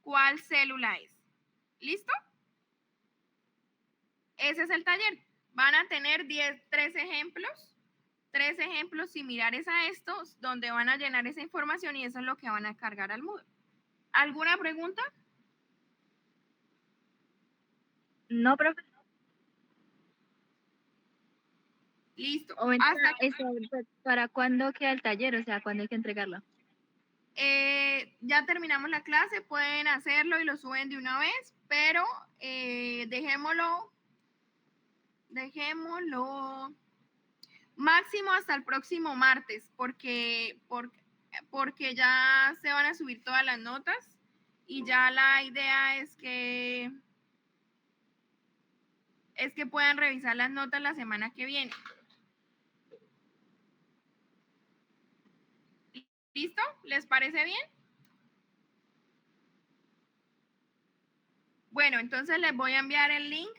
cuál célula es. ¿Listo? Ese es el taller. Van a tener 3 ejemplos similares a estos, donde van a llenar esa información y eso es lo que van a cargar al Moodle. ¿Alguna pregunta? No, profe. Listo. O Hasta ¿para cuándo queda el taller? O sea, ¿cuándo hay que entregarlo? ya terminamos la clase, pueden hacerlo y lo suben de una vez, pero dejémoslo máximo hasta el próximo martes, porque ya se van a subir todas las notas y ya la idea es que puedan revisar las notas la semana que viene. ¿Listo? ¿Les parece bien? Bueno, entonces les voy a enviar el link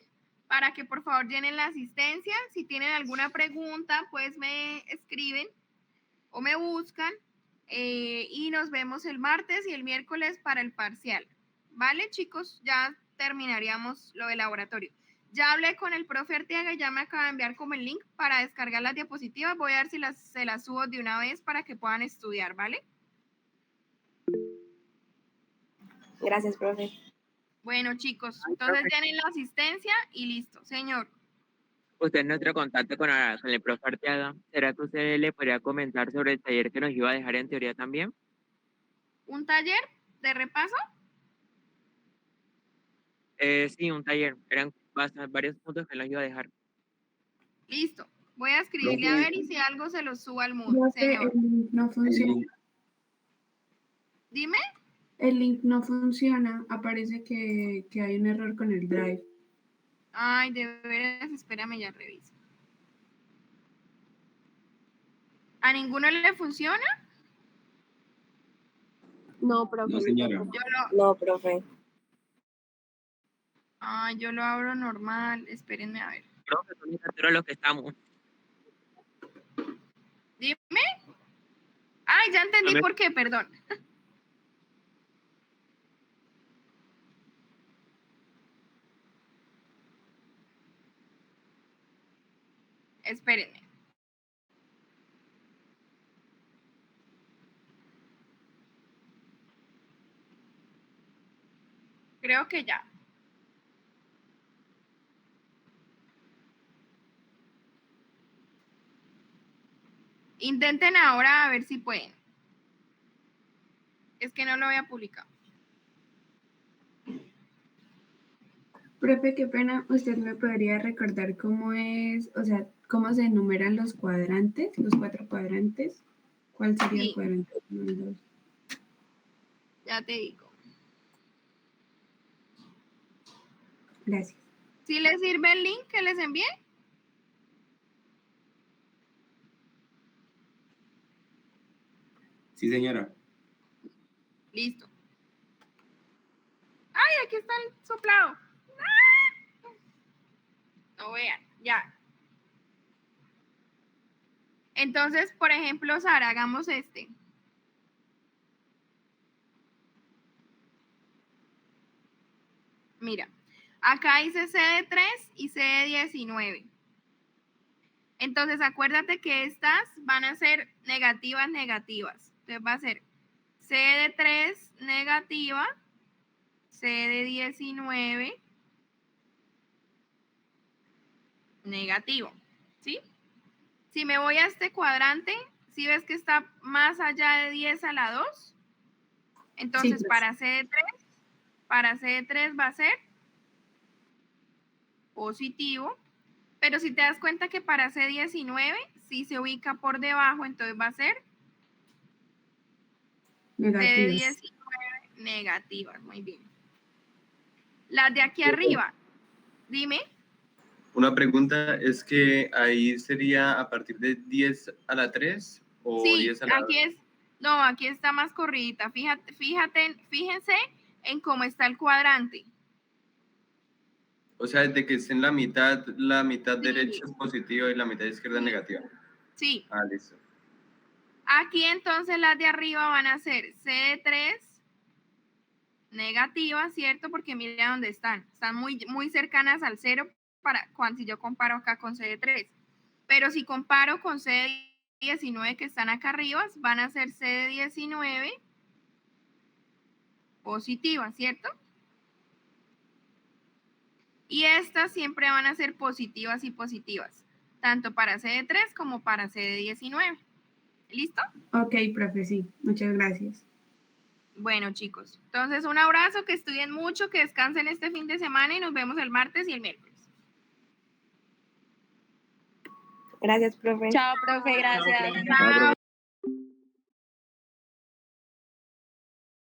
para que por favor llenen la asistencia. Si tienen alguna pregunta, pues me escriben o me buscan y nos vemos el martes y el miércoles para el parcial. ¿Vale, chicos? Ya terminaríamos lo del laboratorio. Ya hablé con el profe Arteaga y ya me acaba de enviar como el link para descargar las diapositivas. Voy a ver si se las subo de una vez para que puedan estudiar, ¿vale? Gracias, profe. Bueno, chicos, entonces llenen la asistencia y listo. Señor. Usted es nuestro contacto con el profe Arteaga. ¿Será que usted le podría comentar sobre el taller que nos iba a dejar en teoría también? ¿Un taller de repaso? Sí, un taller. Eran varios puntos que nos iba a dejar. Listo. Voy a escribirle a ver y si algo se lo subo al Moodle, Profe, señor. el link no funciona. Dime. El link no funciona. Aparece que hay un error con el Drive. Ay, de veras, espérame, ya reviso. ¿A ninguno le funciona? No, profe. No, señora. No, profe. Ay, yo lo abro normal. Espérenme a ver. Profe, son nosotros los que estamos. Dime. Ay, ya entendí por qué, perdón. Espérenme. Creo que ya. Intenten ahora a ver si pueden. Es que no lo había publicado. Profe, qué pena, ¿usted me podría recordar cómo es, o sea, cómo se enumeran los cuadrantes, los 4 cuadrantes? ¿Cuál sería el cuadrante 1 y 2? Ya te digo. Gracias. ¿Sí les sirve el link que les envié? Sí, señora. Listo. ¡Ay, aquí está el soplado! No vean, ya. Entonces, por ejemplo, Sara, hagamos este. Mira, acá dice CD3 y CD19. Entonces, acuérdate que estas van a ser negativas. Entonces va a ser CD3 negativa, CD19 negativo, ¿sí? Si me voy a este cuadrante, ¿sí ves que está más allá de 10 a la 2? Entonces, Sí, para CD3 va a ser positivo Pero si te das cuenta que para C19, si se ubica por debajo, entonces va a ser Negativas. C19 negativas. Muy bien. Las de aquí arriba, dime. Una pregunta es que ahí sería a partir de 10 a la 3 o Sí, 10 a la 2. aquí es, no, aquí está más corridita. Fíjense en cómo está el cuadrante. O sea, desde que esté en la mitad Sí. derecha es positiva y la mitad izquierda Sí. negativa. Sí. Ah, listo. Aquí entonces las de arriba van a ser C de 3 negativas, ¿cierto? Porque mira dónde están. Están muy, muy cercanas al 0 si yo comparo acá con C de 3. Pero si comparo con C de 19 que están acá arriba, van a ser C de 19 positivas, ¿cierto? Y estas siempre van a ser positivas y positivas, tanto para C de 3 como para C de 19. ¿Listo? Ok, profe, sí. Muchas gracias. Bueno, chicos, entonces un abrazo, que estudien mucho, que descansen este fin de semana y nos vemos el martes y el miércoles. Gracias, profe. Chao, profe, gracias. Chao, profe.